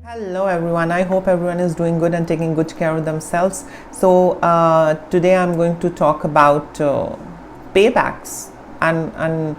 Hello everyone, I hope everyone is doing good and taking good care of themselves. So today I'm going to talk about paybacks and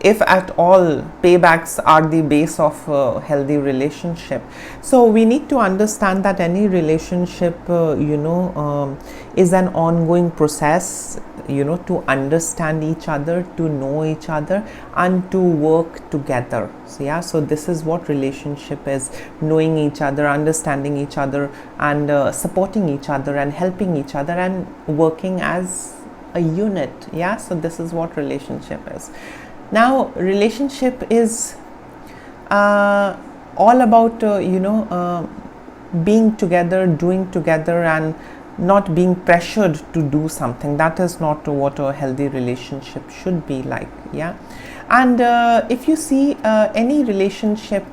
if at all paybacks are the base of a healthy relationship. So we need to understand that any relationship is an ongoing process, to understand each other, to know each other, and to work together. So this is what relationship is: knowing each other, understanding each other, and supporting each other and helping each other and working as a unit. So this is what relationship is. Now relationship is all about being together, doing together, and not being pressured to do something. That is not what a healthy relationship should be like. And if you see any relationship,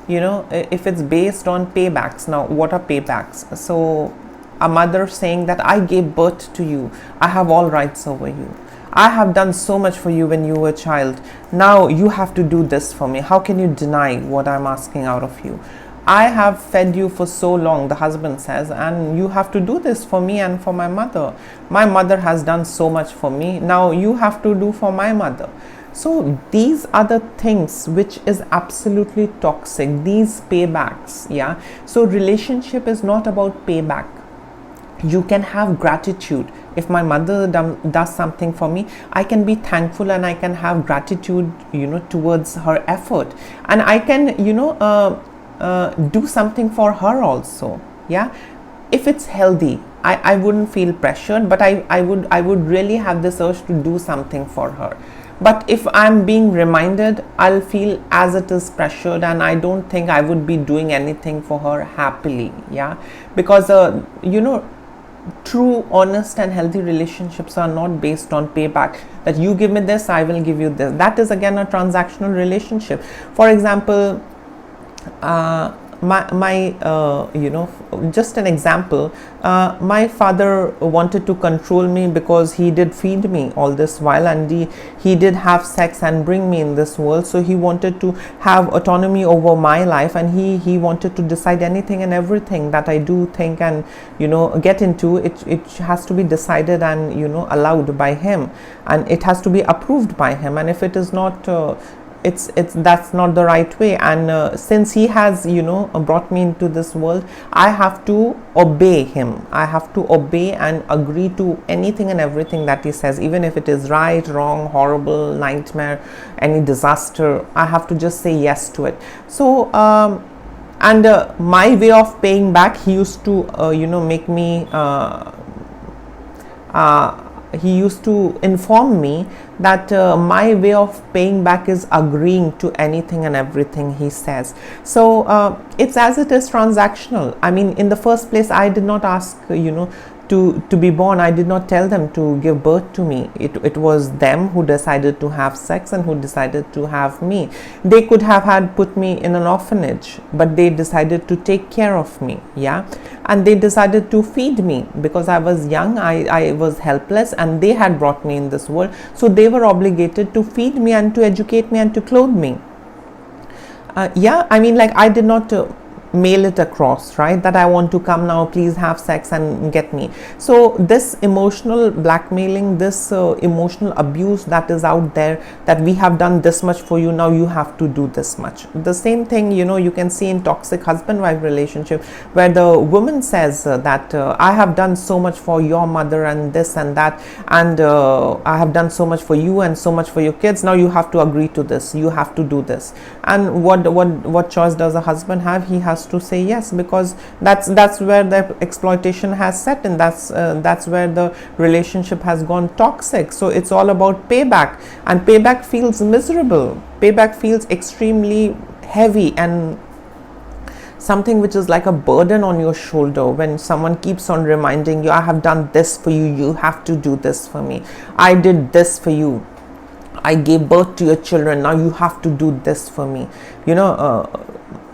if it's based on paybacks. Now what are paybacks? So a mother saying that I gave birth to you, I have all rights over you, I have done so much for you when you were a child, now you have to do this for me. How can you deny what I'm asking out of you? I have fed you for so long, the husband says, and you have to do this for me and for my mother. My mother has done so much for me, now you have to do for my mother. So these are the things which is absolutely toxic, these paybacks. So relationship is not about payback. You can have gratitude. If my mother does something for me, I can be thankful and I can have gratitude towards her effort, and I can do something for her also. If it's healthy, I wouldn't feel pressured, but I would really have this urge to do something for her. But if I'm being reminded, I'll feel as it is pressured, and I don't think I would be doing anything for her happily. Because true, honest, and healthy relationships are not based on payback, that you give me this, I will give you this. That is again a transactional relationship. For example, just an example, my father wanted to control me because he did feed me all this while, and he did have sex and bring me in this world. So he wanted to have autonomy over my life, and he wanted to decide anything and everything that I do, think, and get into. It has to be decided and allowed by him, and it has to be approved by him. And if it is not, that's not the right way. And since he has brought me into this world, I have to obey him. I have to obey and agree to anything and everything that he says, even if it is right, wrong, horrible, nightmare, any disaster. I have to just say yes to it. So and my way of paying back, he used to make me he used to inform me that my way of paying back is agreeing to anything and everything he says. So it's as it is transactional. I mean, in the first place, I did not ask to be born. I did not tell them to give birth to me. It was them who decided to have sex and who decided to have me. They could have had put me in an orphanage, but they decided to take care of me. And they decided to feed me because I was young, I was helpless, and they had brought me in this world. So they were obligated to feed me and to educate me and to clothe me. I mean, like, I did not mail it across, right, that I want to come now, please have sex and get me. So this emotional blackmailing, this emotional abuse that is out there, that we have done this much for you, now you have to do this much. The same thing you can see in toxic husband-wife relationship, where the woman says that I have done so much for your mother and this and that, and I have done so much for you and so much for your kids, now you have to agree to this, you have to do this. And what choice does a husband have? He has to say yes, because that's where the exploitation has set in. That's where the relationship has gone toxic. So it's all about payback, and payback feels miserable. Payback feels extremely heavy and something which is like a burden on your shoulder when someone keeps on reminding you, I have done this for you, you have to do this for me, I did this for you, I gave birth to your children, now you have to do this for me.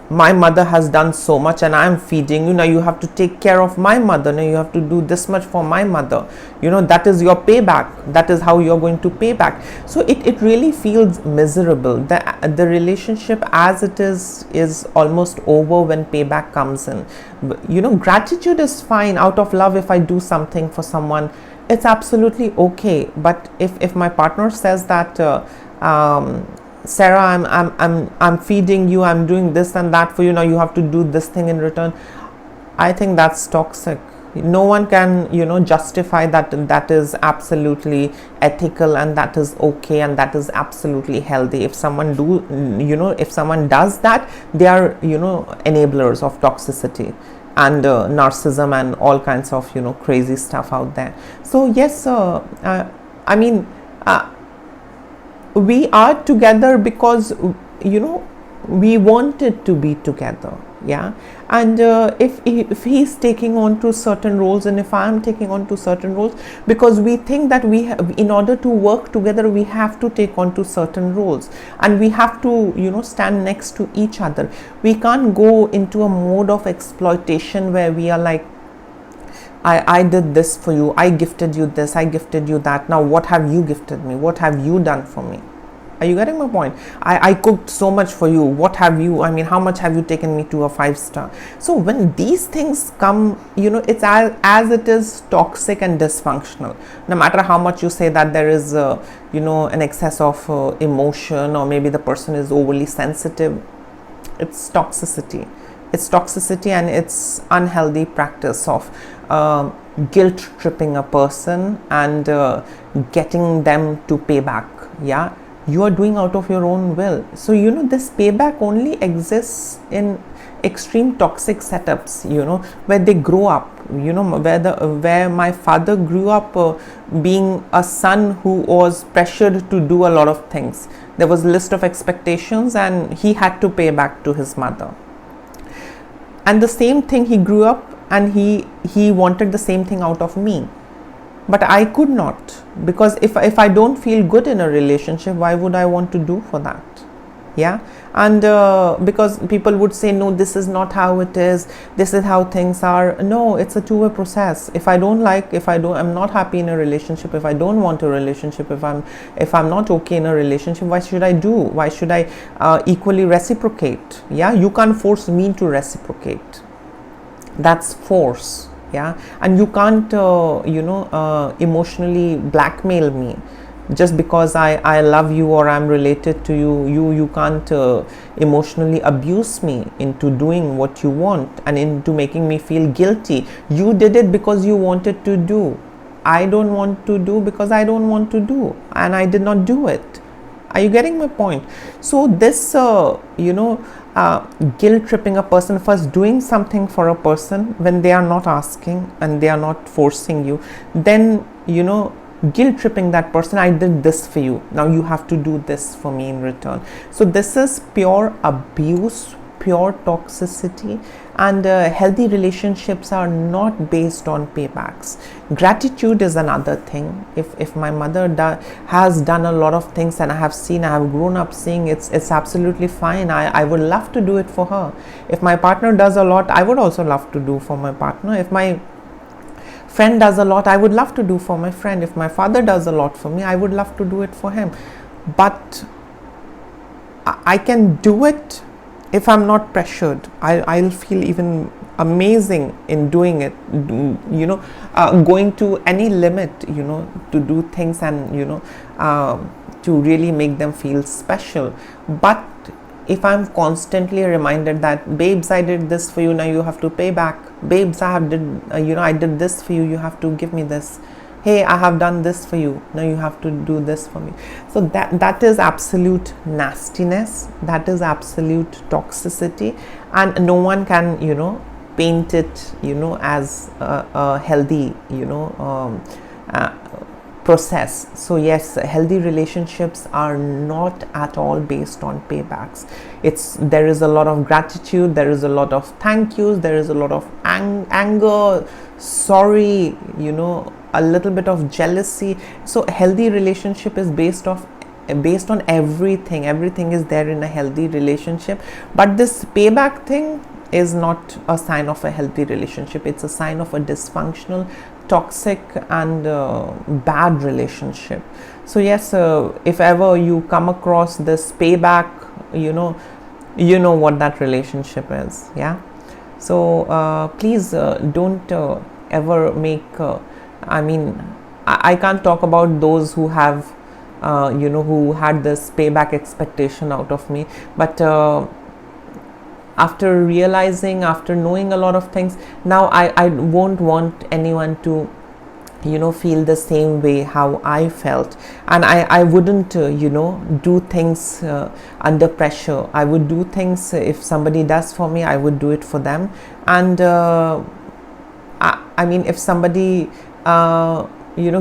my mother has done so much and I'm feeding you, now you have to take care of my mother, now you have to do this much for my mother, that is your payback, that is how you're going to pay back. So it really feels miserable. The relationship as it is almost over when payback comes in. Gratitude is fine out of love. If I do something for someone, it's absolutely okay. But if my partner says that Sarah, I'm feeding you, I'm doing this and that for you, now you have to do this thing in return, I think that's toxic. No one can justify that is absolutely ethical and that is okay and that is absolutely healthy. If someone does that, they are enablers of toxicity and narcissism and all kinds of crazy stuff out there. So yes, I mean, we are together because we wanted to be together, yeah. And if he's taking on to certain roles and if I am taking on to certain roles, because we think that in order to work together, we have to take on to certain roles and we have to stand next to each other. We can't go into a mode of exploitation where we are like, I did this for you, I gifted you this, I gifted you that, now what have you gifted me, what have you done for me? Are you getting my point? I cooked so much for you, what have you, how much have you taken me to a 5-star? So when these things come, it's as it is toxic and dysfunctional. No matter how much you say that there is an excess of emotion, or maybe the person is overly sensitive, it's toxicity. It's toxicity and it's unhealthy practice of guilt tripping a person and getting them to pay back. Yeah, you are doing out of your own will. So this payback only exists in extreme toxic setups, where they grow up, where my father grew up being a son who was pressured to do a lot of things. There was a list of expectations and he had to pay back to his mother. And the same thing, he grew up and he wanted the same thing out of me. But I could not, because if I don't feel good in a relationship, why would I want to do for that? Yeah. And because people would say, no, this is not how it is, this is how things are. No, it's a two-way process. If I'm not happy in a relationship, if I don't want a relationship, if I'm not okay in a relationship, why should I do? Why should I equally reciprocate? Yeah, you can't force me to reciprocate. That's force. Yeah, and you can't emotionally blackmail me just because I love you or I'm related to you. You can't emotionally abuse me into doing what you want and into making me feel guilty. You did it because you wanted to do. I don't want to do because I don't want to do, and I did not do it. Are you getting my point? So this guilt tripping a person, first doing something for a person when they are not asking and they are not forcing you, then guilt tripping that person, I did this for you, now you have to do this for me in return. So this is pure abuse, pure toxicity, and healthy relationships are not based on paybacks. Gratitude is another thing. If my mother has done a lot of things and I have grown up seeing, it's absolutely fine. I would love to do it for her. If my partner does a lot, I would also love to do for my partner. If my friend does a lot, I would love to do for my friend. If my father does a lot for me, I would love to do it for him. But I can do it if I'm not pressured. I'll feel even amazing in doing it, going to any limit, to do things and, to really make them feel special. But if I'm constantly reminded that, babes, I did this for you, now you have to pay back. Babes, I did this for you, you have to give me this. Hey, I have done this for you, now you have to do this for me. So that is absolute nastiness, that is absolute toxicity, and no one can paint it as a healthy process. So yes, healthy relationships are not at all based on paybacks. There is a lot of gratitude, there is a lot of thank yous, there is a lot of anger, sorry, a little bit of jealousy. So healthy relationship is based off based on everything is there in a healthy relationship. But this payback thing is not a sign of a healthy relationship. It's a sign of a dysfunctional, toxic and bad relationship. So yes, if ever you come across this payback, you know what that relationship is. Yeah. So please don't ever make I can't talk about those who have who had this payback expectation out of me, but after realizing, after knowing a lot of things, now I won't want anyone to feel the same way how I felt. And I wouldn't do things under pressure. I would do things, if somebody does for me, I would do it for them. And if somebody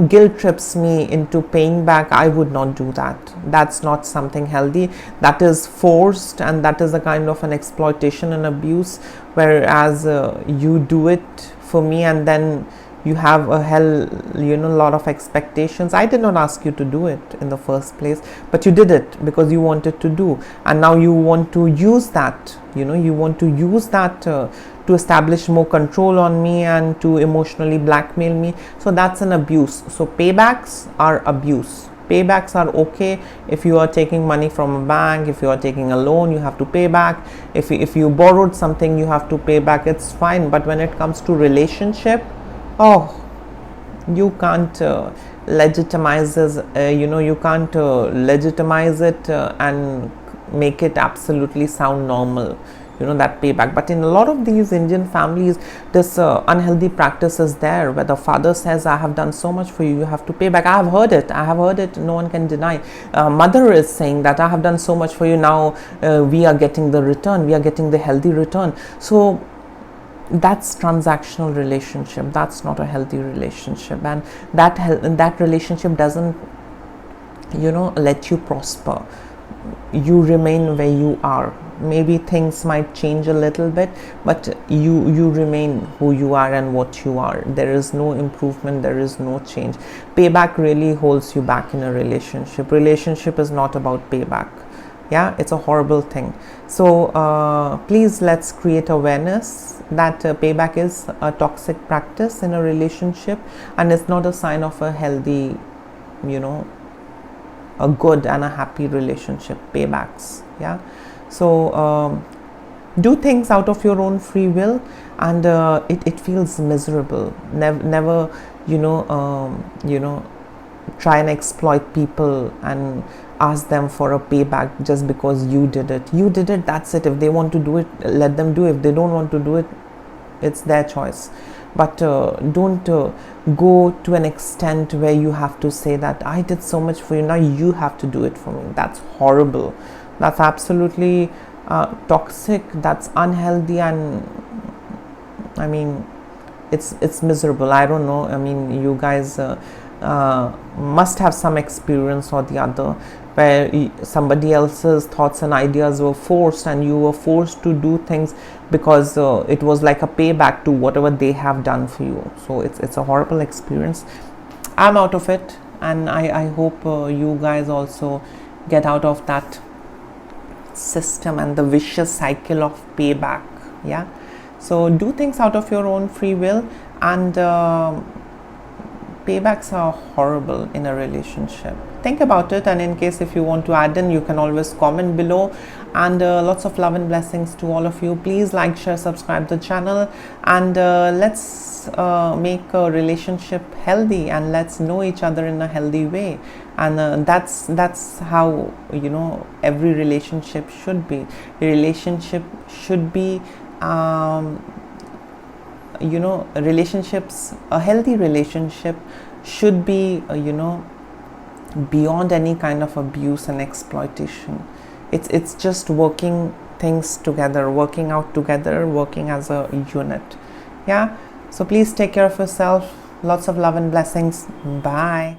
guilt trips me into paying back, I would not do that. That's not something healthy. That is forced, and that is a kind of an exploitation and abuse. Whereas you do it for me, and then you have a lot of expectations. I did not ask you to do it in the first place, but you did it because you wanted to do, and now you want to use that. You want to use that to establish more control on me and to emotionally blackmail me. So that's an abuse. So paybacks are abuse. Paybacks are okay if you are taking money from a bank. If you are taking a loan, you have to pay back. If you borrowed something, you have to pay back. It's fine. But when it comes to relationship, you can't legitimize you can't legitimize it and make it absolutely sound normal, that payback. But in a lot of these Indian families, this unhealthy practice is there, where the father says, I have done so much for you, you have to pay back. I have heard it, no one can deny. Mother is saying that I have done so much for you, now we are getting the return, we are getting the healthy return. So that's transactional relationship. That's not a healthy relationship, and that relationship doesn't let you prosper. You remain where you are. Maybe things might change a little bit, but you remain who you are and what you are. There is no improvement, there is no change. Payback really holds you back in a relationship. Relationship is not about payback. Yeah, it's a horrible thing. So please, let's create awareness that payback is a toxic practice in a relationship, and it's not a sign of a healthy, a good and a happy relationship. Paybacks. Yeah. So do things out of your own free will, and it feels miserable. Never try and exploit people and ask them for a payback just because you did it. That's it. If they want to do it, let them do it. If they don't want to do it, it's their choice. But don't go to an extent where you have to say that I did so much for you, now you have to do it for me. That's horrible. That's absolutely toxic. That's unhealthy, and it's miserable. I don't know. You guys must have some experience or the other where somebody else's thoughts and ideas were forced, and you were forced to do things because it was like a payback to whatever they have done for you. So it's a horrible experience. I'm out of it, and I hope you guys also get out of that system and the vicious cycle of payback. Yeah. So do things out of your own free will, and paybacks are horrible in a relationship. Think about it, and in case if you want to add in, you can always comment below. And lots of love and blessings to all of you. Please like, share, subscribe the channel, and let's make a relationship healthy, and let's know each other in a healthy way. And that's how every relationship should be. A relationship should be relationships, a healthy relationship should be beyond any kind of abuse and exploitation. It's just working things together, working out together, working as a unit. Yeah. So please take care of yourself. Lots of love and blessings. Bye.